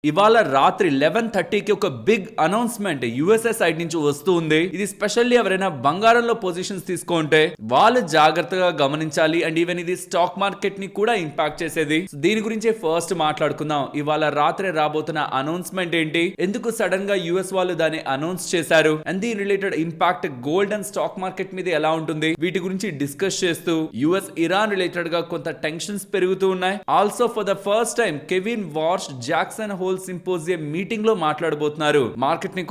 ఇవాళ రాత్రి 11:30కి ఒక బిగ్ అనౌన్స్మెంట్ యుఎస్ఏ సైడ్ నుంచి వస్తుంది. ఇది స్పెషల్లీ ఎవరైనా బంగారంలో పొజిషన్స్ తీసుకుంటే వాళ్ళు జాగ్రత్తగా గమనించాలి. అండ్ ఈవెన్ ఇది స్టాక్ మార్కెట్ ని కూడా ఇంపాక్ట్ చేసేది. దీని గురించి ఫస్ట్ మాట్లాడుకుందాం. ఇవాళ రాత్రి రాబోతున్న అనౌన్స్మెంట్ ఏంటి, ఎందుకు సడన్ గా యుఎస్ వాళ్ళు దాన్ని అనౌన్స్ చేశారు, అండ్ దీని related impact gold and stock market మీద ఎలా ఉంటుంది, వీటి గురించి డిస్కస్ చేస్తూ యుఎస్ ఇరాన్ రిలేటెడ్ గా కొంత టెన్షన్స్ పెరుగుతూ ఉన్నాయి. Also for the first time Kevin వార్ష్ Jackson Hole symposium meeting లో మాట్లాడబోతున్నారు. మార్కెట్ ని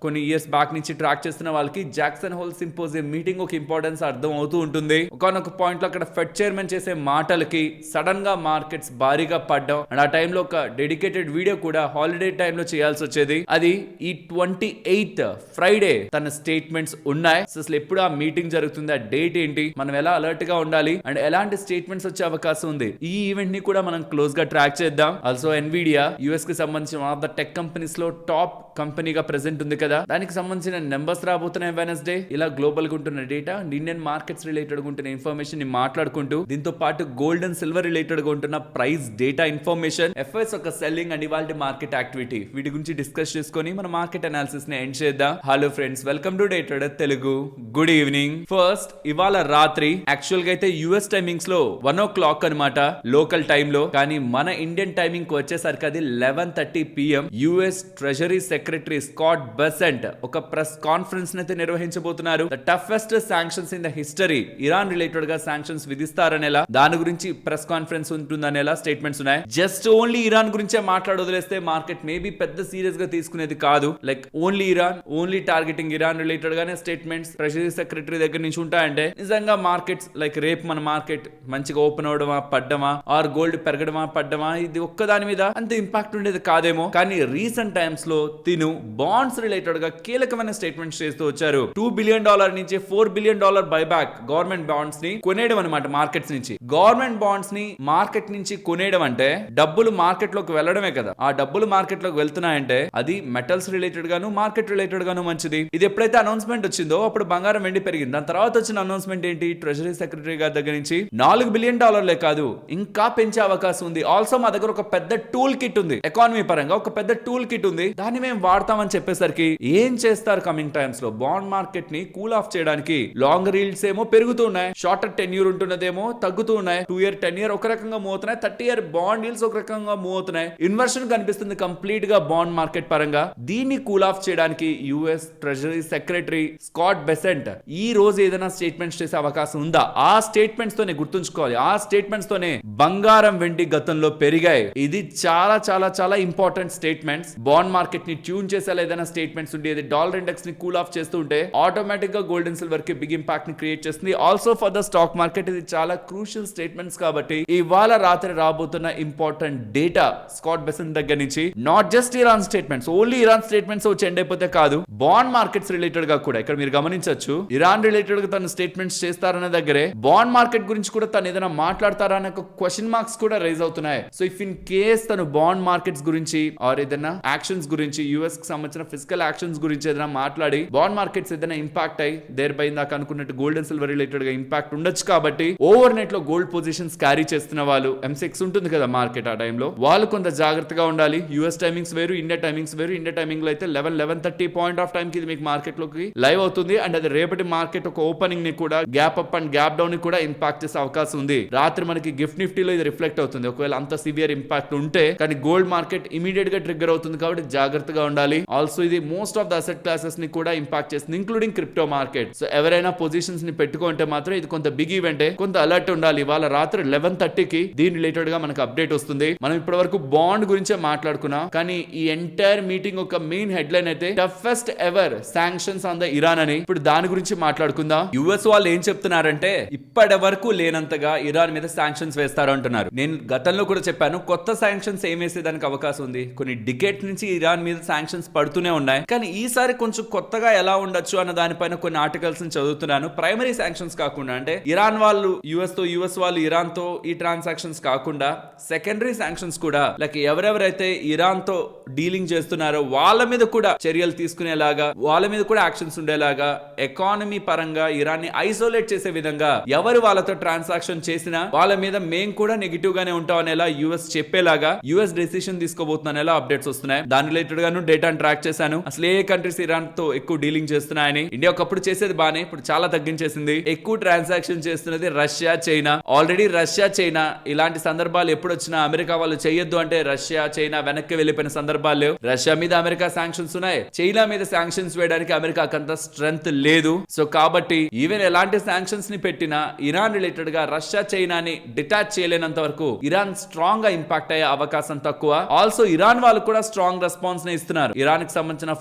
కొన్ని ఇయర్స్ బ్యాక్ నుంచి ట్రాక్ చేస్తున్న వాళ్ళకి జాక్సన్ హోల్ సింపోజియం మీటింగ్ ఒక ఇంపార్టెన్స్ అర్థం అవుతూ ఉంటుంది. ఒకనొక పాయింట్ లో అక్కడ ఫెడ్ చైర్మన్ చేసే మాటలకి సడన్ గా మార్కెట్స్ భారీగా పడ్డం, అండ్ ఆ టైంలో ఒక డెడికేటెడ్ వీడియో కూడా హాలిడే టైంలో చేయాల్సి వచ్చేది. అది ఈ 28th ఫ్రైడే తన స్టేట్మెంట్స్ ఉన్నాయి. అసలు ఎప్పుడు ఆ మీటింగ్ జరుగుతుంది, ఆ డేట్ ఏంటి, మనం ఎలా అలర్ట్ గా ఉండాలి, అండ్ ఎలాంటి స్టేట్మెంట్స్ వచ్చే అవకాశం ఉంది, ఈ ఈవెంట్ ని కూడా మనం క్లోజ్ గా ట్రాక్ చేద్దాం. ఆల్సో ఎన్విడియా యుఎస్ కి సంబంధించిన one of the tech companies లో టాప్ కంపెనీగా ప్రెసెంట్ ఉంది కదా, దానికి సంబంధించిన నెంబర్స్ రాబోతున్నాయి వెనస్డే. ఇలా గ్లోబల్ గా ఉంటున్న డేటా, ఇండియన్ మార్కెట్స్ రిలేటెడ్ గా ఉంటున్న ఇన్ఫర్మేషన్ ని మాట్లాడుకుంటూ దీంతో పాటు గోల్డ్ అండ్ సిల్వర్ రిలేటెడ్ గా ఉంటున్న ప్రైస్ డేటా ఇన్ఫర్మేషన్, ఎఫ్ఎస్ ఒక సెల్లింగ్ అండ్ ఇవాల్టి మార్కెట్ యాక్టివిటీ, వీటి గురించి డిస్కస్ చేసుకొని మన మార్కెట్ అనాలిసిస్ ని ఎండ్ చేద్దాం. Hello friends, welcome to day trader Telugu. Good evening. First ఇవాళ రాత్రి యాక్చువల్ గా అయితే యుఎస్ టైమింగ్స్ లో 1 o'clock అనమాట లోకల్ టైమ్ లో, కానీ మన ఇండియన్ టైమింగ్ కి వచ్చేసరికి అది 11:30 PM. US treasury secretary Scott Bessent ఒక ప్రెస్ కాన్ఫరెన్స్ అయితే నిర్వహించబోతున్నారు. The toughest sanctions in the history, Iran related గా శాంక్షన్స్ విధిస్తారనేలా, దాని గురించి ప్రెస్ కాన్ఫరెన్స్ ఉంటుందనేలా స్టేట్మెంట్స్ ఉన్నాయి. జస్ట్ ఓన్లీ ఇరాన్ గురించే వదిలేస్తే మార్కెట్ మేబీ పెద్ద సీరియస్ గా తీసుకునేది కాదు. Like only Iran, only targeting Iran related గానే స్టేట్మెంట్స్ ట్రెజరీ సెక్రటరీ దగ్గర నుంచి ఉంటాయంటే నిజంగా మార్కెట్స్ లైక్ రేపు మన మార్కెట్ మంచిగా ఓపెన్ అవడమా పడ్డమా, ఆర్ గోల్డ్ పెరగడమా పడ్డమా, ఇది ఒక్కదాని మీద అంత ఇంపాక్ట్ ఉండేది కాదేమో. కానీ రీసెంట్ టైమ్స్ లో తిను బాండ్స్ రిలేటెడ్ గా కీలకమైన స్టేట్మెంట్స్ చేస్తూ వచ్చారు. $2 billion నుంచి $4 billion బైబ్యాక్ గవర్నమెంట్ బాండ్స్ ని కొనేయడం అనమాట. మార్కెట్స్ నుంచి గవర్నమెంట్ బాండ్స్ ని మార్కెట్ నుంచి కొనేయడం అంటే డబ్బులు మార్కెట్ లోకి వెళ్ళడమే కదా. ఆ డబ్బులు మార్కెట్ లోకి వెళ్తున్నాయంటే అది మెటల్స్ రిలేటెడ్ గాను మార్కెట్ రిలేటెడ్ గాను మంచిది. ఇది ఎప్పుడైతే అనౌన్స్మెంట్ వచ్చిందో అప్పుడు బంగారం వెండి పెరిగింది. దాని తర్వాత వచ్చిన అనౌన్స్మెంట్ ఏంటి, ట్రెజరీ సెక్రటరీ గారి దగ్గర నుంచి $4 billion కాదు ఇంకా పెంచే అవకాశం ఉంది. ఆల్సో మా దగ్గర ఒక పెద్ద టూల్ కిట్ ఉంది, ఎకానమీ పరంగా ఒక పెద్ద టూల్ కిట్ ఉంది, దాన్ని మేము వాడతామని చెప్పేసరికి ఏం చేస్తారు కమింగ్ టైమ్స్ లో బాండ్ మార్కెట్ ని కూల్ ఆఫ్ చేయడానికి. లాంగ్ రీల్స్ ఏమో పెరుగుతూ ఉన్నాయి, షార్టర్ టెన్యూర్ ఉంటున్నదేమో తగ్గుతూ ఉన్నాయి. 2-year 10-year ఒక రకంగా మూవ్ అవుతున్నాయి, 30-year బాండ్ డీల్స్ ఒక రకంగా మూవ్ అవుతున్నాయి. ఇన్వర్షన్ కనిపిస్తుంది కంప్లీట్ గా బాండ్ మార్కెట్ పరంగా. దీన్ని కూల్ ఆఫ్ చేయడానికి US treasury secretary Scott Besant ఈ రోజు ఏదైనా స్టేట్మెంట్స్ చేసే అవకాశం ఉందా? ఆ స్టేట్మెంట్స్ తోనే గుర్తుంచుకోవాలి, ఆ స్టేట్మెంట్స్ తోనే బంగారం వెండి గతంలో పెరిగాయి. ఇది చాలా చాలా చాలా ఇంపార్టెంట్ స్టేట్మెంట్స్. బాండ్ మార్కెట్ ని ట్యూన్ చేసేలా ఏదైనా స్టేట్మెంట్స్ ఉండేది, డాలర్ ఇండెక్స్ ని కూల్ ఆఫ్ చేస్తూ ఉంటే ఆటోమేటిక్ గా గోల్డ్ అండ్ సిల్వర్ కి బిగ్ ఇంపాక్ట్ ని క్రియేట్ చేస్తుంది. Also for the stock market ఇది చాలా క్రూషియల్ స్టేట్మెంట్స్. కాబట్టి ఇవాళ రాత్రి రాబోతున్న ఇంపార్టెంట్ డేటా స్కాట్ బెసెంట్ దగ్గర నుంచి not just Iran statements, only Iran statements వచ్చి ఎండ్ అయిపోతే కాదు, బాండ్ మార్కెట్స్ రిలేటెడ్ గా కూడా ఇక్కడ మీరు గమనించవచ్చు. ఇరాన్ రిలేటెడ్ గా తన స్టేట్మెంట్స్ చేస్తారనే దగ్గరే బాండ్ మార్కెట్ గురించి కూడా తను ఏదైనా మాట్లాడతారా అనే క్వశ్చన్ మార్క్స్ కూడా రైజ్ అవుతున్నాయి. సో ఇఫ్ ఇన్ కేస్ తను బాండ్ మార్కెట్స్ గురించి ఆర్ ఏదైనా యాక్షన్స్ గురించి, యుఎస్ కి సంబంధించిన ఫిజికల్ యాక్షన్స్ గురించి ఏదైనా మాట్లాడి బాండ్ మార్కెట్స్ ఏదైనా ఇంపాక్ట్ అయ్యి దేర్ బై దాకా అనుకున్నట్టు గోల్డ్ అండ్ సిల్వర్ రిలేటెడ్ గా ఇంపాక్ట్ ఉండొచ్చు. కాబట్టి ఓవర్ నెట్ లో గోల్డ్ పొజిషన్స్ క్యారీ చేస్తున్న వాళ్ళు, M6 ఉంటుంది కదా మార్కెట్, ఆ టైంలో వాళ్ళు కొంత జాగ్రత్తగా ఉండాలి. యుఎస్ టైమింగ్స్ వేరు, ఇండియా టైమింగ్స్ వేరు. ఇండియా టైమింగ్ లో అయితే 11:30 పాయింట్ ఆఫ్ టైం కి ఇది మీకు మార్కెట్ లోకి లైవ్ అవుతుంది. అండ్ అది రేపటి మార్కెట్ ఒక ఓపెనింగ్ ని కూడా, gap up and gap down ని కూడా ఇంపాక్ట్ చేసే అవకాశం ఉంది. రాత్రి మనకి గిఫ్ట్ నిఫ్టీలో ఇది రిఫ్లెక్ట్ అవుతుంది ఒకవేళ అంత సివియర్ ఇంపాక్ట్ ఉంటే. కానీ గోల్డ్ మార్కెట్ ఇమీడియట్ గా ట్రిగ్గర్ అవుతుంది కాబట్టి జాగ్రత్తగా ఉండాలి. ఆల్సో ఇది most of the asset classes ని కూడా ఇంపాక్ట్ చేస్తుంది, ఇంక్లూడింగ్ క్రిప్టో మార్కెట్. సో ఎవరైనా పొజిషన్స్ ని పెట్టుకుంటే మాత్రం ఇది కొంత బిగ్ ఈవెంట్, కొంత అలర్ట్ ఉండాలి. ఇవాళ రాత్రి 11:30కి దీని రిలేటెడ్ గా మనకు అప్డేట్ వస్తుంది. మనం ఇప్పటి వరకు బాండ్ గురించే మాట్లాడుకున్నాం, కానీ ఈ ఎంటైర్ మీటింగ్ ఒక మెయిన్ హెడ్లైన్ అయితే toughest ever sanctions on the Iran అని. ఇప్పుడు దాని గురించి మాట్లాడుకుందాం. యుఎస్ వాళ్ళు ఏం చెప్తున్నారంటే ఇప్పటి వరకు లేనంతగా ఇరాన్ మీద శాంక్షన్స్ వేస్తారు అంటున్నారు. నేను గతంలో కూడా చెప్పాను, కొత్త శాంక్షన్స్ ఏం వేసేదానికి అవకాశం ఉంది. కొన్ని డికేట్ నుంచి ఇరాన్ మీద శాంక్షన్స్ పడుతూనే ఉన్నాయి. కానీ ఈసారి కొంచెం కొత్తగా ఎలా ఉండొచ్చు అన్న దానిపైన కొన్ని ఆర్టికల్స్ చదువుతున్నాను. ప్రైమరీ శాంక్షన్స్ కాకుండా, అంటే ఇరాన్ వాళ్ళు యుఎస్ తో, యుఎస్ వాళ్ళు ఇరాన్ తో ఈ ట్రాన్సాక్షన్స్ కాకుండా సెకండరీ శాంక్షన్స్ కూడా లైక్ ఎవరెవరైతే ఇరాన్ తో డీలింగ్ చేస్తున్నారో వాళ్ళ మీద కూడా చర్యలు తీసుకునేలాగా, వాళ్ళ మీద కూడా యాక్షన్స్ ఉండేలాగా, ఎకానమీ పరంగా ఇరాన్ ని ఐసోలేట్ చేసే విధంగా ఎవరు వాళ్ళతో ట్రాన్సాక్షన్ చేసినా వాళ్ళ మీద మేం కూడా నెగిటివ్ గానే ఉంటాం అనేలా యుఎస్ చెప్పేలాగా యుఎస్ డెసిషన్ తీసుకోబోతుందనేలా అప్డేట్స్ వస్తున్నాయి. దాని రిలేటెడ్ గాను డేటాను ట్రాక్ చేశాను. అసలు ఏ కంట్రీస్ ఇరాన్ తో ఎక్కువ డీలింగ్ చేస్తున్నాయని. ఇండియా ఒకప్పుడు చేసేది బానే, ఇప్పుడు చాలా తగ్గించేసింది. ఎక్కువ ట్రాన్సాక్షన్ చేస్తున్నది Russia, China. Already Russia, China ఇలాంటి సందర్భాలు ఎప్పుడు వచ్చినా అమెరికా వాళ్ళు చేయొద్దు అంటే రష్యా, చైనా వెనక్కి వెళ్ళిపోయిన సందర్భాలు లేవు. రష్యా మీద అమెరికా శాంక్షన్స్ ఉన్నాయి, చైనా మీద శాంక్షన్స్ వేయడానికి అమెరికాకి అంత స్ట్రెంగ్త్ లేదు. సో కాబట్టి ఈవెన్ ఎలాంటి శాంక్షన్స్ ని పెట్టినా ఇరాన్ రిలేటెడ్ గా రష్యా, చైనాని డిటాచ్ చేయలేనంత వరకు ఇరాన్ స్ట్రాంగ్ గా ఇంపాక్ట్ అయ్యే అవకాశం తక్కువ. ఆల్సో ఇరాన్ వాళ్ళు కూడా స్ట్రాంగ్ రెస్పాన్స్ ని ఇస్తున్నారు. ఇరాన్ కి సంబంధించిన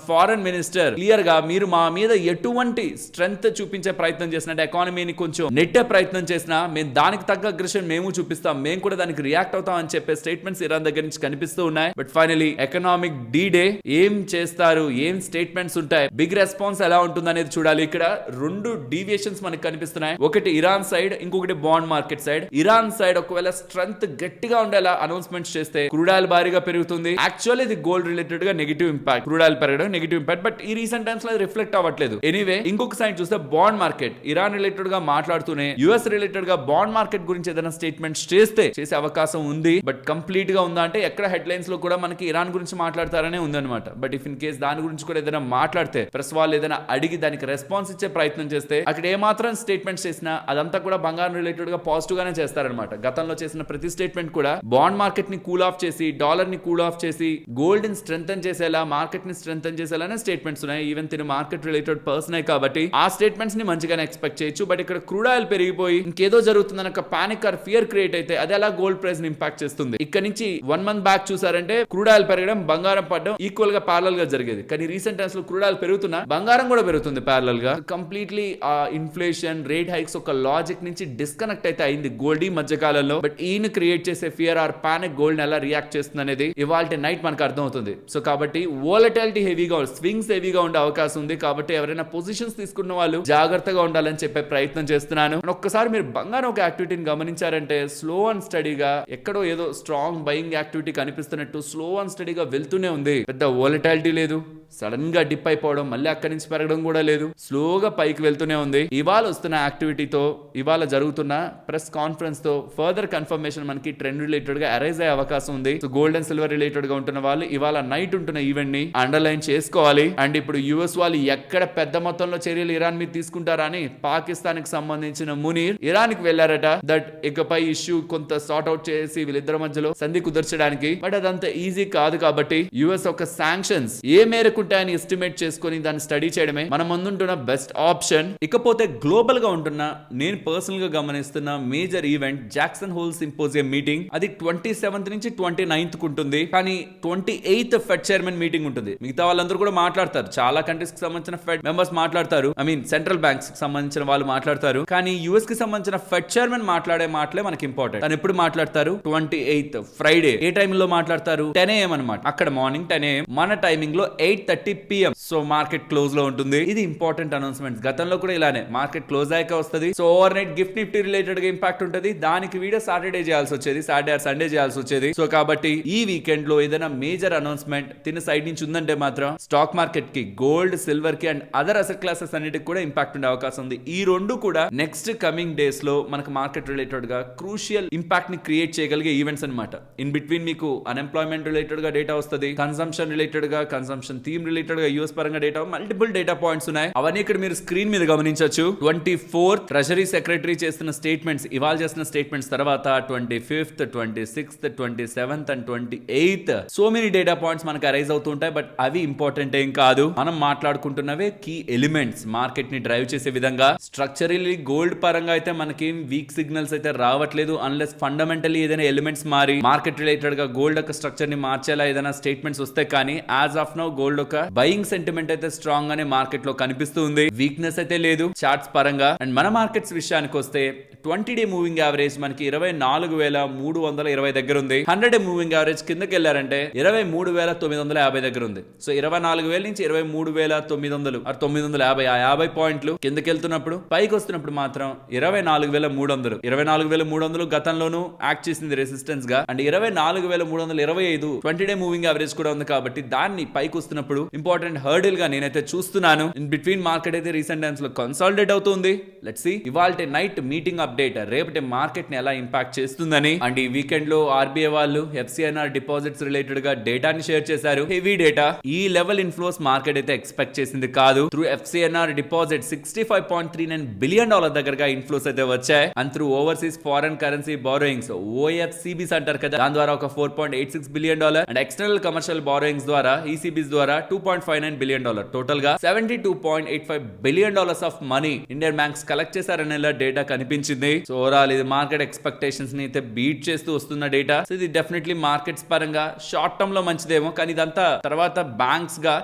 ఫారెన్ మినిస్టర్ క్లియర్ గా మీరు మా మీద ఎటువంటి స్ట్రెంగ్త్ చూపించే ప్రయత్నం చేసినట్టు, ఎకానమీని కొంచెం నెట్టే ప్రయత్నం చేసినా మేము దానికి తగ్గ అగ్రెషన్ మేము చూపిస్తాం, మేము కూడా దానికి రియాక్ట్ అవుతాం అని చెప్పే స్టేట్మెంట్స్ ఇరాన్ దగ్గర నుంచి కనిపిస్తూ ఉన్నాయి. But finally economic D day ఏం చేస్తారు, ఏం స్టేట్మెంట్స్ ఉంటాయి, బిగ్ రెస్పాన్స్ ఎలా ఉంటుంది అనేది చూడాలి. ఇక్కడ రెండు డీవియేషన్స్ మనకు కనిపిస్తున్నాయి. ఒకటి ఇరాన్ సైడ్, ఇంకొకటి bond market side. Iran side ఒకవేళ స్ట్రెంగ్త్ గట్టిగా ఉండేలా అనౌన్స్మెంట్స్ చేస్తే క్రూడ్ ఆయిల్ భారీగా పెరుగుతుంది. యాక్చువల్లీ ఇది గోల్డ్ రిలేటెడ్ గా నెగిటివ్ ఇంపాక్ట్, క్రూడ్ ఆయిల్ పెరగడం నెగిటివ్ ఇంపాక్ట్. బట్ ఈ రీసెంట్ టైమ్స్ లో రిఫ్లెక్ట్ అవ్వట్లేదు. ఎనీవే ఇంకొక సైడ్ చూస్తే బాండ్ మార్కెట్ ఇరాన్ రిలేటెడ్ గా మాట్లాడుతూనే యుఎస్ రిలేటెడ్ గా బాండ్ మార్కెట్ గురించి ఏదైనా స్టేట్మెంట్స్ చేసే అవకాశం ఉంది. బట్ కంప్లీట్ గా ఉందా అంటే ఎక్కడ హెడ్లైన్స్ లో కూడా మనకి ఇరాన్ గురించి మాట్లాడతారనే ఉందన్నమాట. బట్ ఇఫ్ ఇన్ కేస్ దాని గురించి కూడా ఏదైనా మాట్లాడితే ప్రెస్ వాళ్ళు ఏదైనా అడిగి దానికి రెస్పాన్స్ ఇచ్చే ప్రయత్నం చేస్తే అక్కడ ఏమాత్రం స్టేట్మెంట్స్ చేసినా అదంతా కూడా బంగారం రిలేటెడ్ గా పాజిటివ్ గానే చేస్తారనమాట. గతంలో చేసిన ప్రతి స్టేట్మెంట్ కూడా బాండ్ మార్కెట్ ని కూల్ ఆఫ్ చేసి, డాలర్ ని కూల్ ఆఫ్ చేసి, గోల్డ్ ని స్ట్రెంథెన్ చేసేలా, మార్కెట్ ని స్ట్రెంథెన్ చేసేలానే స్టేట్మెంట్స్ ఉన్నాయి. ఈవెన్ తిని మార్కెట్ రిలేటెడ్ పర్సన్ కాబట్టి ఆ స్టేట్మెంట్స్ ని మంచిగానే ఎక్స్పెక్ట్ చేయొచ్చు. బట్ ఇక్కడ క్రూడ్ ఆయిల్ పెరిగిపోయి ఇంకేదో జరుగుతుందని ఒక పానిక్ ఆర్ ఫియర్ క్రియేట్ అయితే అది అలా గోల్డ్ ప్రైస్ ని ఇంపాక్ట్ చేస్తుంది. ఇక్కడ నుంచి 1 month బ్యాక్ చూసారంటే క్రూడ్ ఆయిల్ పెరగడం, బంగారం పడడం ఈక్వల్ గా ప్యారలల్ గా జరిగేది. కానీ రీసెంట్ టైమ్స్ లో క్రూడ్ ఆయిల్ పెరుగుతున్నా బంగారం కూడా పెరుగుతుంది ప్యారలల్ గా. కంప్లీట్లీ ఆ ఇన్ఫ్లేషన్, రేట్ హైక్స్ ఒక లాజిక్ నుంచి డిస్కనెక్ట్ అయితే అయింది గోల్డ్ ఈ మధ్య కాలంలో. బట్ ఈయన క్రియేట్ చేసే ఫియర్ ఆర్ పానిక్ గోల్డ్ ఎలా రియాక్ట్ చేస్తుంది అనేది ఇవాళ నైట్ మనకు అర్థం అవుతుంది. సో కాబట్టి వోలటాలిటీ హెవీగా, స్వింగ్స్ హెవీగా ఉండే అవకాశం ఉంది. కాబట్టి ఎవరైనా పొజిషన్స్ తీసుకున్న వాళ్ళు జాగ్రత్తగా ఉండాలని చెప్పే ప్రయత్నం చేస్తున్నాను. ఒక్కసారి మీరు బంగారం ఒక యాక్టివిటీని గమనించారంటే స్లో అండ్ స్టడీగా ఎక్కడో ఏదో స్ట్రాంగ్ బయింగ్ యాక్టివిటీ కనిపిస్తున్నట్టు స్లో అండ్ స్టడీగా వెళ్తూనే ఉంది. పెద్ద వోలటాలిటీ లేదు, సడన్ గా డిప్ అయిపోవడం, మళ్ళీ అక్కడి నుంచి పెరగడం కూడా లేదు, స్లోగా పైకి వెళ్తూనే ఉంది. ఇవాళ వస్తున్న యాక్టివిటీతో, ఇవాళ జరుగుతున్న ప్రెస్ కాన్ఫరెన్స్ తో ఫర్దర్ కన్ఫర్మేషన్ మనకి ట్రెండ్ రిలేటెడ్ గా అరైజ్ అయ్యే అవకాశం ఉంది. So gold and silver related గా ఉంటున్న వాళ్ళు ఇవాళ నైట్ ఉంటున్న ఈవెంట్ ని అండర్లైన్ చేసుకోవాలి. అండ్ ఇప్పుడు యుఎస్ వాళ్ళు ఎక్కడ పెద్ద మొత్తంలో చర్యలు ఇరాన్ మీద తీసుకుంటారా అని పాకిస్తాన్ కి సంబంధించిన మునీర్ ఇరాన్ కి వెళ్లారట. దట్ ఇకపై ఇష్యూ కొంత సార్ట్ అవుట్ చేసి వీళ్ళిద్దరి మధ్యలో సంధి కుదర్చడానికి. బట్ అదంత ఈజీ కాదు. కాబట్టి యుఎస్ ఒక శాంక్షన్స్ ఏ మేరకు ఉంటాయని ఎస్టిమేట్ చేసుకుని దాన్ని స్టడీ చేయడమే మన ముందుంటున్న బెస్ట్ ఆప్షన్. ఇకపోతే గ్లోబల్ గా ఉంటున్న, నేను పర్సనల్ గా గమనిస్తున్న major event Jackson Hole symposium meeting. అది 27th నుంచి 29th కు ఉంటుంది. కానీ 28th ఫెడ్ చైర్మన్ మీటింగ్ ఉంటుంది. మిగతా వాళ్ళందరూ కూడా మాట్లాడతారు, చాలా కంట్రీస్ కి సంబంధించిన ఫెడ్ మెంబర్స్ మాట్లాడతారు, ఐ మీన్ సెంట్రల్ బ్యాంక్స్ కి సంబంధించిన వాళ్ళు మాట్లాడతారు. కానీ యుఎస్ కి సంబంధించిన ఫెడ్ చైర్మన్ మాట్లాడే మాటలే మనకి ఇంపార్టెంట్. తను ఎప్పుడు మాట్లాడతారు? 28th Friday. ఏ టైమ్ లో మాట్లాడతారు? 10 AM అనమాట. అక్కడ మార్నింగ్ 10 AM, మన టైమింగ్ లో 8:30 PM. సో మార్కెట్ క్లోజ్ లో ఉంటుంది. ఇది ఇంపార్టెంట్ అనౌన్స్మెంట్. గతంలో కూడా ఇలానే మార్కెట్ క్లోజ్ అయ్యాక వస్తుంది. So over night gift Nifty related గా ఇంపాక్ట్ ఉంటుంది. దానికి వీడియో సాటర్డే చేయాల్సి వచ్చేది, సాటర్డే ఆర్ సండే చేయాల్సి వచ్చేది. సో కాబట్టి ఈ వీకెండ్ లో ఏదైనా మేజర్ అనౌన్స్మెంట్ తిన సైడ్ నుంచి ఉందంటే మాత్రం స్టాక్ మార్కెట్ కి, గోల్డ్, సిల్వర్ కి అండ్ అదర్ అసెట్ క్లాసెస్ అన్నిటికి కూడా ఇంపాక్ట్ ఉండే అవకాశం ఉంది. ఈ రెండు కూడా నెక్స్ట్ కమింగ్ డేస్ లో మనకు మార్కెట్ రిలేటెడ్ గా క్రూషియల్ ఇంపాక్ట్ ని క్రియేట్ చేయగలిగే ఈవెంట్స్ అనమాట. ఇన్ బిట్వీన్ మీకు అన్ఎంప్లాయ్మెంట్ రిలేటెడ్ గా డేటా వస్తుంది, కన్సంప్షన్ రిలేటెడ్ గా, కన్సంప్షన్ థీమ్ రిలేటెడ్ గా యూఎస్ పరంగా డేటా, మల్టిపుల్ డేటా పాయింట్స్ ఉన్నాయి. అవన్నీ ఇక్కడ మీరు స్క్రీన్ మీద గమనించవచ్చు. 24th ట్రెజరీ సెక్రటరీ చేస్తున్న స్టేట్మెంట్స్, ఇవాళ చేసిన స్టేట్మెంట్స్ తర్వాత 25th, 26th, 27th and 28th so many data points మనకు అరైజ్ అవుతుంటాయి. బట్ అవి ఇంపార్టెంట్ ఏం కాదు. మనం మాట్లాడుకుంటున్నవే కీ ఎలిమెంట్స్ మార్కెట్ ని డ్రైవ్ చేసే విధంగా. స్ట్రక్చరల్లీ గోల్డ్ పరంగా అయితే మనకి వీక్ సిగ్నల్స్ అయితే రావట్లేదు, అన్లెస్ ఫండమెంటల్లీ ఏదైనా ఎలిమెంట్స్ మారి మార్కెట్ రిలేటెడ్ గా గోల్డ్ యొక్క స్ట్రక్చర్ ని మార్చేలా ఏదైనా స్టేట్మెంట్స్ వస్తే కానీ యాజ్ ఆఫ్ నౌ గోల్డ్ లో ఒక బయింగ్ సెంటిమెంట్ అయితే స్ట్రాంగ్ గానే మార్కెట్ లో కనిపిస్తుంది. వీక్నెస్ అయితే లేదు చార్ట్స్ పరంగా. అండ్ మన మార్కెట్స్ విషయానికి వస్తే 20-డే మూవింగ్ యావరేజ్ మనకి 24,320 దగ్గర ఉంది. 100-డే మూవింగ్ యావరేజ్ కిందకి వెళ్ళారంటే 23,950 దగ్గర ఉంది. సో 24,000 నుంచి 23,900 950 50 పాయింట్లు కిందకి వెళ్తున్నప్పుడు, పైకి వస్తున్నప్పుడు మాత్రం 24,300 గతంలోనూ యాక్ట్ చేసింది రెసిస్టెన్స్ గా. అండ్ 24,325 20-డే మూవింగ్ యావరేజ్ కూడా ఉంది. కాబట్టి దాన్ని పైకి వస్తున్నప్పుడు ఇంపార్టెంట్ హర్డిల్ గా నేనైతే చూస్తున్నాను. ఇన్ బిట్వీన్ మార్కెట్ అయితే రీసెంట్ టైమ్స్ లో కన్సాలిడేట్ అవుతుంది. లెట్స్ సీ ఇవాల్టి నైట్ మీటింగ్ అప్డేట్ రేపటి మార్కెట్ ని ఎలా ఇంపాక్ట్ చేస్తుందని. అండ్ ఈ వీకెండ్ లో ఆర్బీఐ వాళ్ళు FCNR డిపాజిట్స్ రిలేటెడ్ గా డేటాని షేర్ చేశారు. Heavy data. ఈ లెవెల్ ఇన్ఫ్లోస్ మార్కెట్ అయితే ఎక్స్పెక్ట్ చేసింది కాదు. త్రూ FCNR డిపాజిట్ $65.39 బిలియన్ దగ్గరగా ఇన్ఫ్లోస్ అయితే వచ్చాయి. And through overseas foreign currency borrowings OFCBs అంటారు కదా, దాని ద్వారా ఒక $4.86 billion and external commercial borrowings ద్వారా ECBs ద్వారా $2.59 బిలియన్ టోటల్ గా $72.85 billion of money Indian banks collect చేశారనే డేటా కనిపించింది. సో ఓవరాల్ ఇది మార్కెట్ ఎక్స్పెక్టేషన్స్ ని అయితే బీట్ చేస్తూ వస్తున్న డేటా. సో ఇది డెఫినెట్లీ మార్కెట్స్ పరంగా షార్ట్ టర్మ్ లో మంచిదేమో, కానీ ఇదంతా తర్వాత బ్యాంక్స్ గా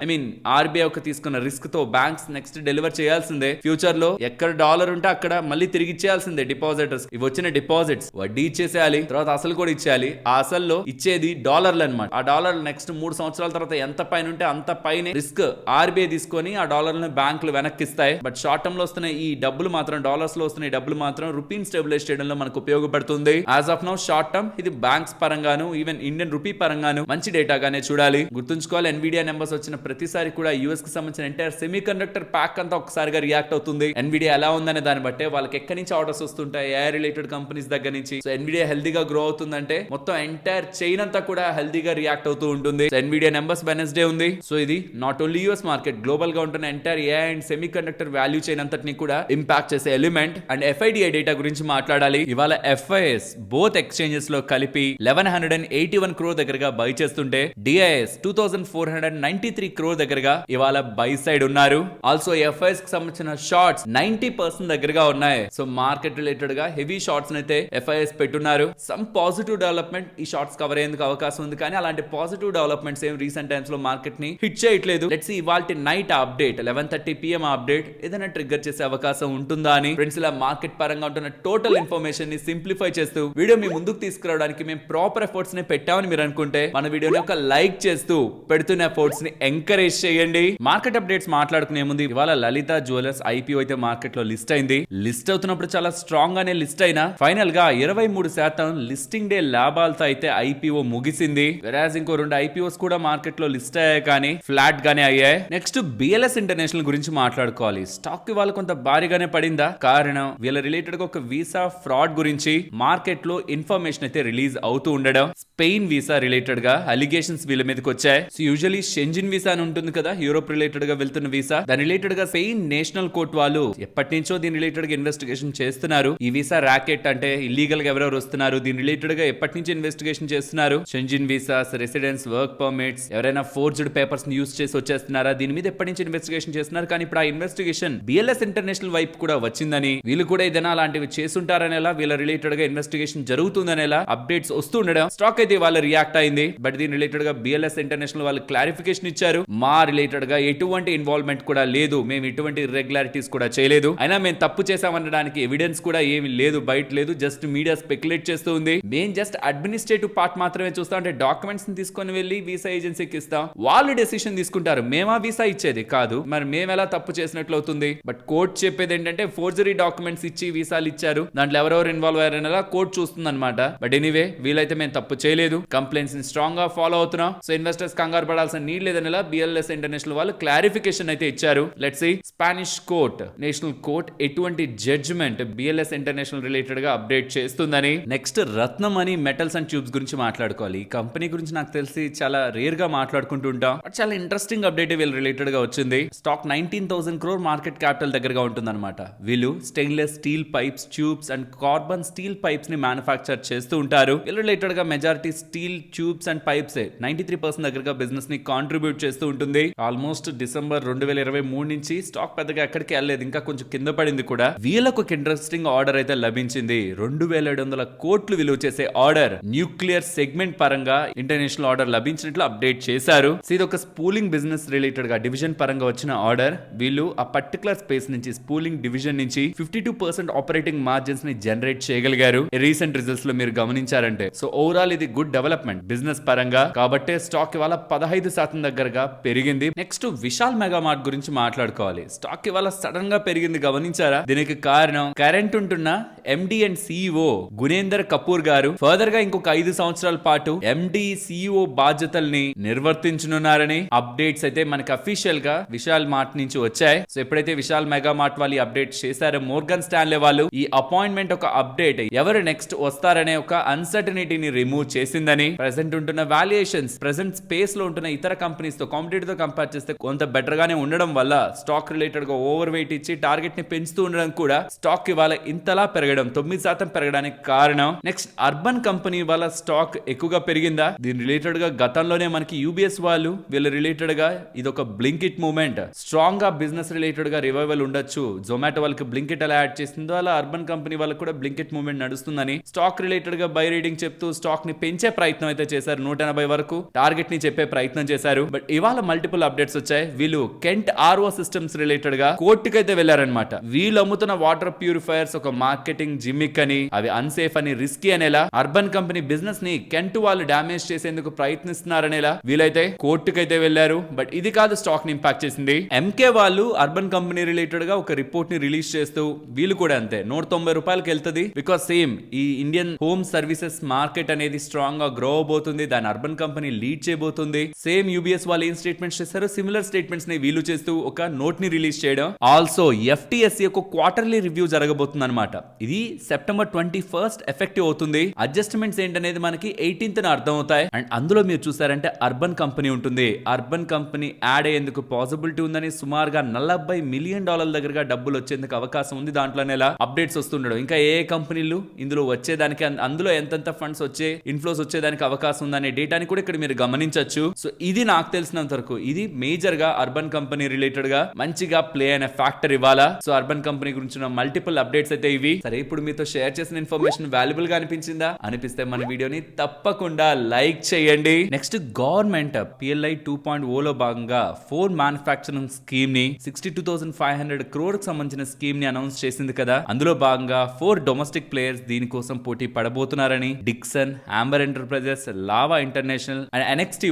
ఆర్బీఐ ఒక తీసుకున్న రిస్క్ తో బ్యాంక్స్ నెక్స్ట్ డెలివర్ చేయాల్సిందే. ఫ్యూచర్ లో ఎక్కడ డాలర్ ఉంటే అక్కడ మళ్ళీ తిరిగి ఇచ్చేయాల్సిందే డిపాజిటర్స్. ఇవి వచ్చిన డిపాజిట్స్ వడ్డీ ఇచ్చేసేయాలి, తర్వాత అసలు కూడా ఇచ్చేయాలి. ఆ అసల్లో ఇచ్చేది డాలర్లు అనమాట. ఆ డాలర్ నెక్స్ట్ 3 సంవత్సరాల తర్వాత ఎంత పైన ఉంటే అంత పైన రిస్క్ ఆర్బీఐ తీసుకొని ఆ డాలర్లను బ్యాంకులు వెనక్కి ఇస్తాయి. బట్ షార్ట్ టర్మ్ లో వస్తున్న ఈ డబ్బులు మాత్రం, డాలర్స్ లో వస్తున్న ఈ డబ్బులు మాత్రం రూపీని స్టెబిలైజ్ చేయడంలో మనకు ఉపయోగపడుతుంది. As of now short term ఇది బ్యాంక్స్ పరంగాను ఈవెన్ ఇండియన్ రూపీ పరంగాను మంచి డేటాగానే చూడాలి. గుర్తుంచుకోవాలి, ఎన్విడియా నెంబర్స్ వచ్చిన ప్రతిసారి కూడా యూఎస్ కి సంబంధించిన ఎంటైర్ సెమీ కండక్టర్ ప్యాక్ అంతా ఒకసారిగా రియాక్ట్ అవుతుంది. ఎన్విడియా ఎలా ఉందనే దాన్ని బట్టే వాళ్ళకి ఎక్కడి నుంచి ఆర్డర్స్ వస్తుంటాయి, AI రిలేటెడ్ కంపెనీస్ దగ్గర నుంచి. సో ఎన్విడియా హెల్దీగా గ్రో అవుతుందంటే మొత్తం ఎంటైర్ చైన్ అంతా కూడా హెల్దీగా రియాక్ట్ అవుతూ ఉంటుంది. ఎన్విడియా నెంబర్స్ వెనస్డే ఉంది. సో ఇది not only US market, global గా ఉంటున్న entire AI and semi conductor value chain అంతటిని కూడా ఇంపాక్ట్ చేసే ఎలిమెంట్. అండ్ FIDI డేటా గురించి మాట్లాడాలి. ఇవాళ FIS బోత్ ఎక్స్చేంజెస్ లో కలిపి 1,181 crore దగ్గరగా బై చేస్తుంటే DIS 2,493 crore దగ్గరగా ఇవాళ బై సైడ్ ఉన్నారు. ఆల్సో FIS కి సంబంధించిన షార్ట్స్ 90% దగ్గరగా ఉన్నాయి. సో మార్కెట్ రిలేటెడ్ గా హెవీ షార్ట్స్ అయితే FIS పెట్టున్నారు. సమ్ పాజిటివ్ డెవలప్మెంట్ ఈ షార్ట్స్ కవర్ అయ్యేందుకు అవకాశం ఉంది, కానీ అలాంటి పాజిటివ్ డెవలప్మెంట్స్ ఏం రీసెంట్ టైమ్స్ లో మార్కెట్ ని హిట్ చేయట్లేదు. లెట్స్ సీ ఇవాల్టి నైట్ అప్డేట్ 11:30 PM అప్డేట్ ఏదైనా ట్రిగ్గర్ చేసే అవకాశం ఉంటుందా అని. ఫ్రెండ్స్, ఇలా మార్కెట్ పరంగా ఉంటున్న టోటల్ ఇన్ఫర్మేషన్ ని సింప్లిఫై చేస్తూ వీడియో మీ ముందుకు తీసుకురావడానికి మేము ప్రాపర్ ఎఫర్ట్స్ ని పెట్టామని మీరు అనుకుంటే మన వీడియోని ఒక లైక్ చేస్తూ పెడుతున్న ఎఫర్ట్స్ ని ఎంకరేజ్ చేయండి. మార్కెట్ అప్డేట్స్ మాట్లాడుకునే ముందు ఇవాళ లలిత జ్యువెలర్స్ IPO అయితే మార్కెట్ లో లిస్ట్ అయింది. లిస్ట్ అవుతున్నప్పుడు చాలా స్ట్రాంగ్ గానే లిస్ట్ అయినా ఫైనల్ గా 23% లిస్టింగ్ డే లాభాలతో అయితే IPO ముగిసింది. వెరాజ్ ఇంకో 2 IPOs కూడా మార్కెట్ లో లిస్ట్ అయ్యాయి, కానీ ఫ్లాట్ గానే అయ్యాయి. నెక్స్ట్ BLS ఇంటర్నేషనల్ గురించి మాట్లాడుకోవాలి. స్టాక్ ఇవాళ కొంత భారీగానే పడిందా? కారణం వీళ్ళ రిలేటెడ్ గా ఒక వీసా ఫ్రాడ్ గురించి మార్కెట్ లో ఇన్ఫర్మేషన్ అయితే రిలీజ్ అవుతూ ఉండడం. స్పెయిన్ వీసా రిలేటెడ్ గా అలిగేషన్స్ వీళ్ళ మీదకి వచ్చాయి. సో యూజువల్లీ షెంజిన్ వీసా అని ఉంటుంది కదా, యూరోప్ రిలేటెడ్ గా వెళ్తున్న వీసా. దాని రిలేటెడ్ గా స్పెయిన్ నేషనల్ కోర్ట్ వాళ్ళు ఎప్పటి నుంచో దీని రిలేటెడ్ గా ఇన్వెస్టిగేషన్ చేస్తున్నారు. ఈ వీసా ర్యాకెట్ అంటే ఇల్లీగల్ గా ఎవరెవరు వస్తున్నారు, దీని రిలేటెడ్ గా ఎప్పటి నుంచి ఇన్వెస్టిగేషన్ చేస్తున్నారు. షెంజిన్ వీసాస్, రెసిడెన్స్, వర్క్ పర్మిట్స్, ఎవరైనా ఫోర్జ్డ్ పేపర్స్ ని యూస్ చేసి వచ్చేస్తున్నారా, దీని మీద ఎప్పటి నుంచి ఇన్వెస్టిగేషన్ చేస్తున్నారు. కానీ ఇప్పుడు ఆ ఇన్వెస్టిగేషన్ BLS ఇంటర్నేషనల్ వైపు కూడా వచ్చిందని, వీళ్ళు కూడా ఏదైనా అలాంటివి చేస్తుంటారనేలా, వీళ్ళ రిలేటెడ్ గా ఇన్వెస్టిగేషన్ జరుగుతుందనేలా అప్డేట్స్ వస్తుండడం స్టాక్ అయితే వాళ్ళ రియాక్ట్ అయింది. బట్ దీని రిలేటెడ్ గా BLS ఇంటర్నేషనల్ వాళ్ళు క్లారిఫికేషన్ ఇచ్చారు. మా రిలేటెడ్ గా ఎటువంటి ఇన్వాల్వ్మెంట్ కూడా లేదు, మేము ఎటువంటి ఇర్రెగ్యులారిటీస్ కూడా చేయలేదు, అయినా మేము తప్పు చేసామనడానికి ఎవిడెన్స్ కూడా ఏమి లేదు, బయట లేదు. జస్ట్ మీడియా స్పెక్యులేట్ చేస్తూ ఉంది. మేము జస్ట్ అడ్మినిస్ట్రేటివ్ పార్ట్ మాత్రమే చూస్తాం. అంటే డాక్యుమెంట్స్ ని తీసుకొని వెళ్ళి వీసా ఏజెన్సీకి ఇస్తాం, వాళ్ళు డెసిషన్ తీసుకుంటారు. మేమా వీసా ఇచ్చేది కాదు, మరి మేము ఎలా తప్పు చేసినట్లు అవుతుంది. బట్ కోర్ట్ చెప్పేది ఏంటంటే ఫోర్జరీ డాక్యుమెంట్స్ ఇచ్చి వీసాలు ఇచ్చారు, దాంట్లో ఎవరెవరు ఇన్వాల్వ్ అయ్యారనేలా కోర్ట్ చూస్తుంది అనమాట. బట్ ఎనీవే వీలైతే మేము తప్పు చేయలేదు, కంప్లైంట్స్ ని స్ట్రాంగ్ గా ఫాలో అవుతున్నాం. సో ఇన్వెస్టర్స్ కంగారు పడాల్సిన నీడ్ లేదనేలా BLS ఇంటర్నేషనల్ వాళ్ళు క్లారిఫికేషన్ అయితే ఇచ్చారు. Let's see Spanish court, national court ఎటువంటి జడ్జిమెంట్ BLS ఇంటర్నేషనల్ రిలేటెడ్ గా అప్డేట్ చేస్తుందని. Next Ratnamani metals and tubes గురించి మాట్లాడుకోవాలి. ఈ కంపెనీ గురించి నాకు తెలిసి చాలా రేర్ గా మాట్లాడుకుంటూ ఉంటాం, బట్ చాలా ఇంట్రెస్టింగ్ అప్డేట్ వీళ్ళు రిలేటెడ్ గా వచ్చింది. స్టాక్ 19,000 crore మార్కెట్ క్యాపిటల్ దగ్గరగా ఉంటుంది అనమాట. వీళ్ళు stainless steel pipes, tubes and carbon steel pipes ని మ్యానుఫ్యాక్చర్ చేస్తూ ఉంటారు. వీళ్ళు రిలేటెడ్ గా majority steel tubes and pipes 93% దగ్గరగా బిజినెస్ ని కాంట్రిబ్యూట్ చేస్తూ ఉంటుంది. ఆల్మోస్ట్ డిసెంబర్ 2023 నుంచి స్టాక్ పెద్దగా ఎక్కడికి వెళ్ళలేదు, ఇంకా కొంచెం కింద పడింది కూడా. వీళ్ళకు ఒక ఇంట్రెస్టింగ్ ఆర్డర్ అయితే లభించింది. 2,700 కోట్లు విలువ చేసే ఆర్డర్ న్యూక్లియర్ సెగ్మెంట్ పరంగా ఇంటర్నేషనల్ ఆర్డర్ లభించినట్లు అప్డేట్ చేశారు. ఇది ఒక స్పూలింగ్ బిజినెస్ రిలేటెడ్ గా డివిజన్ పరంగా వచ్చిన ఆర్డర్. వీళ్ళు ఆ పర్టికులర్ స్పేస్ నుంచి స్పూలింగ్ డివిజన్ నుంచి 52% ఆపరేటింగ్ మార్జిన్స్ ని జనరేట్ చేయగలిగారు రీసెంట్ రిజల్ట్స్ లో మీరు గమనించారంటే. సో ఓవరాల్ ఇది గుడ్ డెవలప్మెంట్ బిజినెస్ పరంగా, కాబట్టి స్టాక్ ఇవాళ 15% దగ్గరగా పెరిగింది. నెక్స్ట్ విశాల్ మెగా మార్ట్ గురించి మాట్లాడుకోవాలి. స్టాక్ ఇవాళ సడన్ గా పెరిగింది, గమనించారా? దీనికి కారణం కరెంట్ ఉంటున్న ఎండి అండ్ సిఇఓ గునేందర్ కపూర్ గారు ఫర్దర్ గా ఇంకొక 5 సంవత్సరాల పాటు ఎండి సిఇఓ బాధ్యతల్ని నిర్వర్తించనున్నారని అప్డేట్స్ అయితే మనకి అఫీషియల్ గా విశాల్ మార్ట్ నుంచి వచ్చాయి. సో ఎప్పుడైతే విశాల్ మెగా మార్ట్ వాళ్ళు అప్డేట్ చేశారో, మోర్గన్ స్టాన్లే వాళ్ళు ఈ అపాయింట్మెంట్ ఒక అప్డేట్ ఎవరు నెక్స్ట్ వస్తారనే ఒక అన్సర్టనిటీని రిమూవ్ చేసిందని, ప్రెసెంట్ ఉంటున్న వాల్యుయేషన్స్ ప్రెసెంట్ స్పేస్ లో ఉంటున్న ఇతర కంపెనీస్ తో కాంపిటేటివ్ తో కంపేర్ చేస్తే కొంత బెటర్ గానే ఉండడం వల్ల స్టాక్ రిలేటెడ్ గా ఓవర్ వెయిట్ ఇచ్చి టార్గెట్ ని పెంచుతూ ఉండడం కూడా స్టాక్ ఇవాళ ఇంతలా పెరగడం 9% పెరగడానికి కారణం. నెక్స్ట్ అర్బన్ కంపెనీ వాళ్ళ స్టాక్ ఎక్కువగా పెరిగిందా? దీని రిలేటెడ్ గా గతంలోనే మనకి యూబీఎస్ వాళ్ళు వీళ్ళ రిలేటెడ్ గా ఇది ఒక బ్లింకిట్ మూవ్మెంట్, స్ట్రాంగ్ గా బిజినెస్ రిలేటెడ్ గా రివైవల్ ఉండొచ్చు. జొమాటో వాళ్ళకి బ్లింకిట్ ఎలా యాడ్ చేసిందో అలా అర్బన్ కంపెనీ వాళ్ళకి కూడా బ్లింకిట్ మూవ్మెంట్ నడుస్తుందని స్టాక్ రిలేటెడ్ గా బై రీడింగ్ చెప్తూ స్టాక్ ని పెంచే ప్రయత్నం అయితే చేశారు. 180 వరకు టార్గెట్ ని చెప్పే ప్రయత్నం చేశారు. బట్ ఇవాళ మల్టిపుల్ అప్డేట్స్ వచ్చాయి. వీళ్ళు కెంట్ ఆర్ఓ సిస్టమ్స్ రిలేటెడ్ గా కోర్టుకైతే వెళ్లారనమాట. వీళ్ళు అమ్ముతున్న వాటర్ ప్యూరిఫైయర్స్ ఒక మార్కెటింగ్ జిమ్మిక్ అని, అవి అన్సేఫ్ అని, రిస్కీ అనేలా అర్బన్ కంపెనీ బిజినెస్ ని కెంట్ వాళ్ళు డామేజ్ చేసేందుకు ప్రయత్నిస్తున్నారనేలా వీలైతే కోర్టుకైతే వెళ్లారు. బట్ ఇది కాదు స్టాక్ ని ఇంపాక్ట్ చేసింది. ఎంకే వాళ్ళు అర్బన్ కంపెనీ రిలేటెడ్ గా ఒక రిపోర్ట్ ని రిలీజ్ చేస్తూ వీళ్ళు కూడా అంతే 190 రూపాయలకి వెళ్తుంది. బికాస్ సేమ్ ఈ ఇండియన్ హోమ్ సర్వీసెస్ మార్కెట్ అనేది స్ట్రాంగ్ గా గ్రో అవబోతుంది, దాని అర్బన్ కంపెనీ లీడ్ చేయబోతుంది. సేమ్ యూబీఎస్ వాళ్ళు ఏం స్టేట్మెంట్స్ చేశారో సిమిలర్ స్టేట్మెంట్స్ ని వీళ్ళు చేస్తూ ఒక నోట్ ని రిలీజ్ చేయడం. ఆల్సో ఎఫ్టిఎస్సి ఒక క్వార్టర్లీ రివ్యూ జరగబోతుంది అనమాట. ఇది సెప్టెంబర్ 21 ఎఫెక్టివ్ అవుతుంది. అడ్జస్ట్మెంట్స్ ఏంటనేది మనకి 18th అర్థం అవుతాయి. అండ్ అందులో మీరు చూసారంటే అర్బన్ కంపెనీ ఉంటుంది. అర్బన్ కంపెనీ యాడ్ అయ్యేందుకు పాసిబిలిటీ ఉందని, సుమారుగా $40 మిలియన్ దగ్గరగా డబ్బులు వచ్చేందుకు అవకాశం ఉంది. దాంట్లోనే అప్డేట్స్ వస్తుండడం. ఇంకా ఏ కంపెనీలు ఇందులో వచ్చేదానికి, అందులో ఎంతెంత ఫండ్స్ వచ్చే ఇన్ఫ్లోస్ వచ్చేదానికి అవకాశం ఉందనే డేటాని కూడా ఇక్కడ మీరు గమనించవచ్చు. సో ఇది నాకు తెలిసినంత వరకు ఇది మేజర్ గా అర్బన్ కంపెనీ రిలేటెడ్ గా మంచిగా ప్లే అయిన ఫ్యాక్టర్ ఇవ్వాలా. సో అర్బన్ కంపెనీ గురించి మల్టిపుల్ అప్డేట్స్ అయితే ఇవి. సరే, ఇప్పుడు మీతో షేర్ చేసిన ఇన్ఫర్మేషన్ వాల్యుబుల్ గా అనిపించిందా? అనిపిస్తే మన వీడియోని తప్పకుండా లైక్ చేయండి. నెక్స్ట్ గవర్నమెంట్ PLI 2.0 లో భాగంగా 4 మ్యానుఫ్యాక్చరింగ్ స్కీమ్ ని 62,500 crore కి సంబంధించిన స్కీమ్ ని అనౌన్స్ చేసింది కదా. అందులో భాగంగా 4 డొమెస్టిక్ ప్లేయర్స్ దీనికోసం పోటీ పడబోతున్నారని Dixon, Amber Enterprises, Lava International and NXT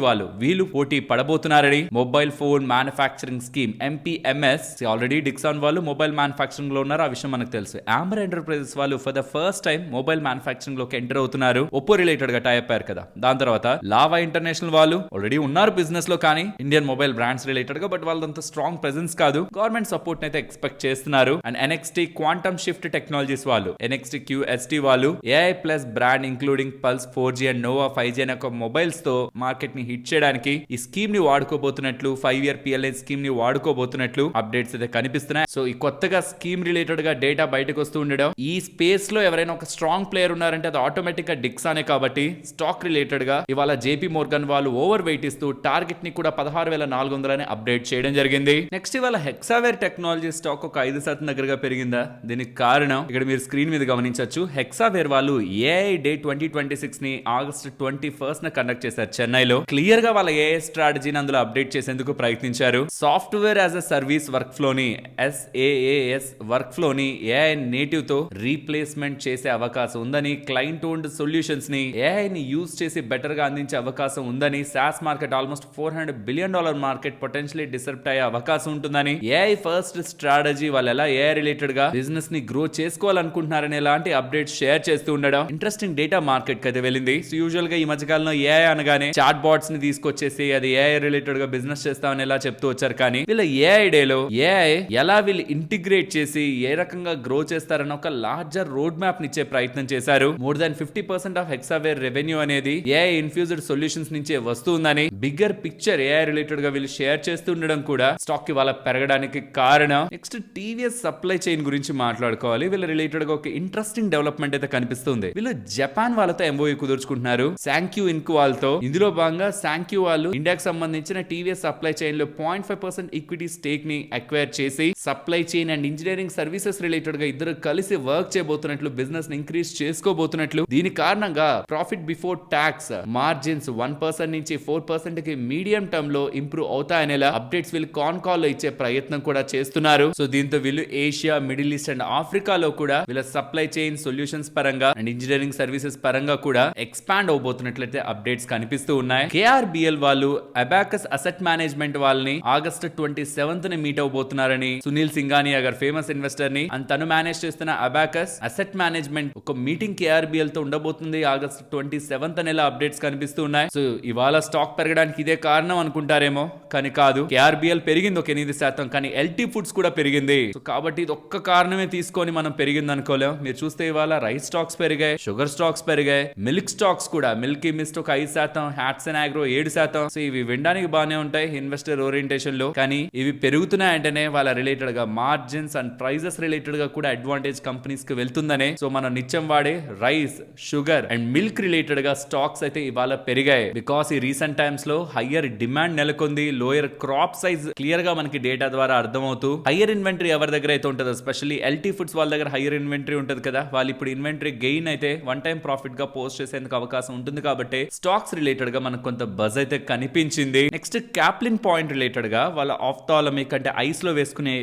వీళ్ళు పోటీ పడబోతున్నారని. Mobile phone manufacturing scheme MPMS already Dixon వాళ్ళు మొబైల్ మ్యానుఫ్యాక్చరింగ్ లో ఉన్నారు, ఆ విషయం మనకు తెలుసు. ఆంబర్ ఎంటర్ప్రైజెస్ వాళ్ళు for the first time mobile మ్యానుఫ్యాక్చరింగ్ లోకి ఎంటర్ అవుతున్నారు. ఒప్పో రిలేటెడ్ గా టై అయ్యారు కదా. దాని తర్వాత లావా ఇంటర్నేషనల్ వాళ్ళు ఆల్రెడీ ఉన్నారు బిజినెస్ లో, కానీ ఇండియన్ మొబైల్ బ్రాండ్స్ రిలేటెడ్ గా, బట్ వాళ్ళంత స్ట్రాంగ్ ప్రెసెన్స్ కాదు. గవర్నమెంట్ సపోర్ట్ అయితే ఎక్స్పెక్ట్ చేస్తున్నారు. And NXT quantum shift technologies వాళ్ళు, NXT QST వాళ్ళు AI plus brand including pulse 4G and Nova 5G అనే ఒక మొబైల్స్ తో మార్కెట్ ని హిట్ చేయడానికి ఈ స్కీమ్ ని వాడుకోబోతున్నట్లు, 5-year PLI స్కీమ్ ని వాడుకోబోతున్నట్లు అప్డేట్స్ అయితే కనిపిస్తున్నాయి. సో ఈ కొత్తగా స్కీమ్ రిలేటెడ్ గా డేటా బయటకు వస్తూ ఉండడం, ఈ స్పేస్ లో ఎవరైనా ఒక స్ట్రాంగ్ ప్లేయర్ ఉన్నారంటే అది ఆటోమేటిక్ గా డిక్సానే. కాబట్టి స్టాక్ రిలేటెడ్ గా ఇవాళ JP Morgan వాళ్ళు ఓవర్ వెయిట్ ఇస్తూ టార్గెట్ ని కూడా 16,400 అప్డేట్ చేయడం జరిగింది. నెక్స్ట్ ఇవాళ హెక్సావేర్ టెక్నాలజీ స్టాక్ ఒక 5% దగ్గరగా పెరిగిందా? దీనికి కారణం ఇక్కడ మీరు స్క్రీన్ మీద గమనించవచ్చు. హెక్సావేర్ వాళ్ళు AI డే 2026 ని August 21 న కండక్ట్ చేశారు చెన్నైలో. క్లియర్ గా వాళ్ళ AI స్ట్రాటజీని అందులో అప్డేట్ చేసేందుకు ప్రయత్నించారు. Software as a service workflow ని, SaaS వర్క్ ఫ్లో ని AI నేటివ్ తో రీప్లేస్మెంట్ చేసే అవకాశం ఉందని, క్లయింట్ ఓన్డ్ సొల్యూషన్స్ ని AI ని యూజ్ చేసి బెటర్ గా అందించే అవకాశం ఉందని, SaaS market almost $400 billion market potentially disrupt అయ్యే అవకాశం ఉంటుందని, AI ఫస్ట్ స్ట్రాటజీ వాళ్ళు ఎలా AI రిలేటెడ్ గా బిజినెస్ ని గ్రో చేసుకోవాలనుకుంటున్నారని ఎలాంటి అప్డేట్స్ షేర్ చేస్తూ ఉండడం ఇంట్రెస్టింగ్ డేటా మార్కెట్ కి అయితే వెళ్ళింది. సో యూజువల్ గా ఈ మధ్యకాలంలో AI అనగానే చాట్ బాట్స్ ని తీసుకొచ్చేసి అది AI రిలేటెడ్ గా బిజినెస్ చేస్తామని ఎలా చెప్తూ వచ్చారు. కానీ వీళ్ళ AI డేలో AI ఎలా వీళ్ళు ఇంటిగ్రేట్ చేసి ఏ రకంగా గ్రో చేస్తారన్న ఒక లార్జర్ రోడ్ మ్యాప్ నిచ్చే ప్రయత్నం చేశారు. More than 50% of Hexaware revenue అనేది AI ఇన్ఫ్యూజ్డ్ సొల్యూషన్స్ నుంచే వస్తుందని, బిగ్గర్ పిక్చర్ AI రిలేటెడ్ గా వీళ్ళు షేర్ చేస్తూ ఉండడం కూడా స్టాక్ ఇవాళ పెరగడానికి కారణం. నెక్స్ట్ TVS సప్లై చైన్ గురించి మాట్లాడుకోవాలి. వీళ్ళ రిలేటెడ్ గా ఒక ఇంట్రెస్టింగ్ డెవలప్మెంట్ అయితే కనిపిస్తుంది. వీళ్ళు జపాన్ వాళ్ళతో MOU కుదుర్చుకుంటున్నారు, శాంక్యూ ఇన్క్ వాళ్ళతో. ఇందులో భాగంగా శాంక్యూ వాళ్ళు ఇండియాకి సంబంధించిన TVS సప్లై చైన్ లో 0.5% ఈక్విటీ స్టేక్ ని అక్వైర్ చేసి supply chain and engineering services related గా ఇద్దరు కలిసి వర్క్ చేయబోతున్నట్లు, బిజినెస్ ని ఇంక్రీజ్ చేసుకోబోతున్నట్లు. దీని కారణంగా ప్రాఫిట్ బిఫోర్ ట్యాక్స్ మార్జిన్స్ 1% నుంచి 4% కి మీడియం టర్మ్ లో ఇంప్రూవ్ అవుతాయనేలా అప్డేట్స్ వీళ్ళు కాన్ కాల్ లో ఇచ్చే ప్రయత్నం కూడా చేస్తున్నారు. సో దీంతో వీళ్ళు ఏషియా, మిడిల్ ఈస్ట్ అండ్ ఆఫ్రికాలో కూడా వీళ్ళ సప్లై చైన్ సొల్యూషన్స్ పరంగా అండ్ ఇంజనీరింగ్ సర్వీసెస్ పరంగా కూడా ఎక్స్పాండ్ అవబోతున్నట్లయితే అప్డేట్స్ కనిపిస్తూ ఉన్నాయి. KRBL వాళ్ళు అబాకస్ అసెట్ మేనేజ్మెంట్ వాళ్ళని ఆగస్టు 27th మీట్ అవబోతున్నారని సునీల్ సింఘానియా గారు ఫేమస్ ఇన్వెస్టర్ ని అండ్ తను మేనేజ్ చేస్తున్న అబాకస్ అసెట్ మేనేజ్మెంట్ ఒక మీటింగ్ KRBL తో ఉండబోతుంది ఆగస్టు 27th నెల అప్డేట్స్ కనిపిస్తూ ఉన్నాయి. సో ఇవాళ స్టాక్ పెరగడానికి ఇదే కారణం అనుకుంటారేమో, కానీ కాదు. KRBL పెరిగింది ఒక 8%, కానీ LT ఫుడ్స్ కూడా పెరిగింది. సో కాబట్టి ఇది ఒక్క కారణమే తీసుకొని మనం పెరిగింది అనుకోలేం. మీరు చూస్తే ఇవాళ రైస్ స్టాక్స్ పెరిగాయి, షుగర్ స్టాక్స్ పెరిగాయి, మిల్క్ స్టాక్స్ కూడా మిల్కీ మిస్ట్ ఒక 5%, హ్యాట్స్ అండ్ ఆగ్రో 7%. సో ఇవి వినడానికి బాగానే ఉంటాయి ఇన్వెస్టర్ ఓరియంటేషన్ లో, కానీ ఇవి పెరుగుతున్నాయంటేనే వాళ్ళ రిలేటెడ్ గా మార్జిన్స్ అండ్ ప్రైజెస్ రిలేటెడ్ గా కూడా అడ్వాంటేజ్ కంపెనీస్ కి వెళ్తుందనే. సో మనం నిత్యం వాడే rice, sugar and milk related గా స్టాక్స్ అయితే ఇవాళ పెరిగాయి. బికాస్ ఈ రీసెంట్ టైమ్స్ లో హయ్యర్ డిమాండ్ నెలకొంది, లోయర్ క్రాప్ సైజ్ క్లియర్ గా మనకి డేటా ద్వారా అర్థమవుతూ హయ్యర్ ఇన్వెంటరీ ఎవరి దగ్గర అయితే ఉంటుందో, స్పెషల్లీ LT ఫుడ్స్ వాళ్ళ దగ్గర హయ్యర్ ఇన్వెంటరీ ఉంటుంది కదా, వాళ్ళు ఇప్పుడు ఇన్వెంటరీ గెయిన్ అయితే వన్ టైం ప్రాఫిట్ గా పోస్ట్ చేసేందుకు అవకాశం ఉంటుంది. కాబట్టి స్టాక్స్ రిలేటెడ్ గా మనకు కొంత బజ్ అయితే కనిపించింది. నెక్స్ట్ క్యాప్లిన్ పాయింట్ రిలేటెడ్ గా వాళ్ళ ఆఫ్థాలమిక్ అంటే ఐస్ లో వేసుకునే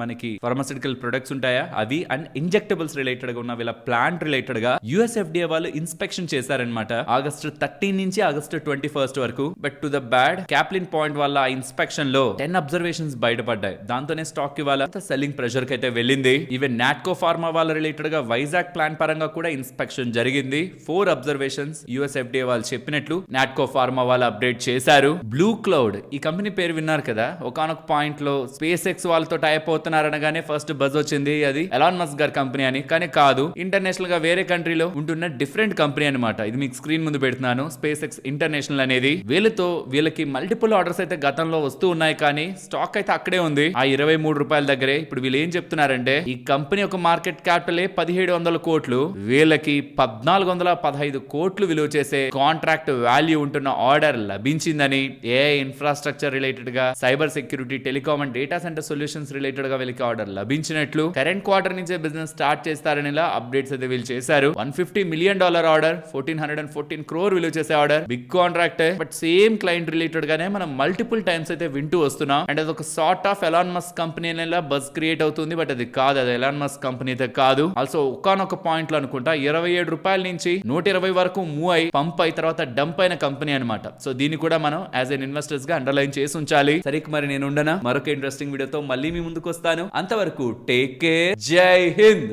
మనకి ఫార్మాస్యూటికల్ ప్రొడక్ట్స్ ఉంటాయా అవి అండ్ ఇంజెక్టబుల్స్ రిలేటెడ్ గా ఉన్న వీళ్ళ ప్లాంట్ రిలేటెడ్ గా US FDA వాళ్ళు ఇన్స్పెక్షన్ చేశారనమాట ఆగస్టు 13 నుంచి ఆగస్టు 21 వరకు. But to the bad, Caplin point వల్ల ఆ ఇన్స్పెక్షన్ లో 10 అబ్జర్వేషన్స్ బయటపడ్డాయి. దాంతోనే స్టాక్ ఇవాళ సెల్లింగ్ ప్రెషర్ కి అయితే వెళ్ళింది. ఈవెన్ నాట్కో ఫార్మా వాళ్ళ రిలేటెడ్ గా వైజాగ్ ప్లాంట్ పరంగా కూడా ఇన్స్పెక్షన్ జరిగింది. 4 అబ్జర్వేషన్స్ US FDA వాళ్ళు చెప్పినట్లు నాట్కో ఫార్మా వాళ్ళు అప్డేట్ చేశారు. బ్లూ క్లౌడ్ ఈ కంపెనీ పేరు విన్నారు కదా, ఒకానొక పాయింట్ లో స్పేస్ ఎక్స్ వాళ్ళతో టైప్ అవుతున్నారనగానే ఫస్ట్ బజ్ వచ్చింది అది ఎలాన్ మస్క్ గారి కంపెనీ అని, కానీ కాదు, ఇంటర్నేషనల్ గా వేరే కంట్రీలో ఉంటున్న డిఫరెంట్ కంపెనీ అనమాట. ఇది మీకు స్క్రీన్ ముందు పెడుతున్నాను. స్పేస్ ఎక్స్ ఇంటర్నేషనల్ అనేది వీళ్ళకి మల్టిపుల్ ఆర్డర్స్ అయితే గతంలో వస్తూ ఉన్నాయి, కానీ స్టాక్ అయితే అక్కడే ఉంది ఆ 23 రూపాయల దగ్గరే. ఇప్పుడు వీళ్ళు ఏం చెప్తున్నారంటే ఈ కంపెనీ ఒక మార్కెట్ క్యాపిటల్ 1700 కోట్లు, వీళ్ళకి 1415 కోట్లు విలువ చేసే కాంట్రాక్ట్ వాల్యూ ఉంటున్న ఆర్డర్ లభించిందని, AI ఇన్ఫ్రాస్ట్రక్చర్ రిలేటెడ్ గా, cyber security, telecom and data centre solutions related గా వీళ్ళకి ఆర్డర్ లభించినట్లు, కరెంట్ క్వార్టర్ నుంచే బిజినెస్ స్టార్ట్ చేస్తారని అప్డేట్స్ అయితే వీళ్ళు చేశారు. $150 మిలియన్ ఆర్డర్, 1414 crore విలువ చేసే order, big contract. But same client related గానే మనం మల్టిపుల్ టైమ్స్ అయితే వింటూ వస్తున్నాం. అండ్ అది ఒక sort of Elon Musk company అనేలా బజ్ క్రియేట్ అవుతుంది. బట్ అది కాదు, అది ఎలాన్ మస్క్ కంపెనీ అయితే కాదు. ఆల్సో ఒకనొక పాయింట్ లో అనుకుంటా 27 రూపాయల నుంచి 120 వరకు మూవ్ అయి పంప్ అయి తర్వాత డంప్ అయిన కంపెనీ అనమాట. సో దీన్ని కూడా మనం యాజ్ ఎన్ ఇన్వెస్టర్స్ గా అండర్లైన్ చేసి ఉంచాలి. సరే మరి నేను ఉండనా, మరొక ఇంట్రెస్టింగ్ వీడియోతో మళ్ళీ మీ ముందుకు వస్తాను. అంతవరకు టేక్ కేర్, జై హింద్.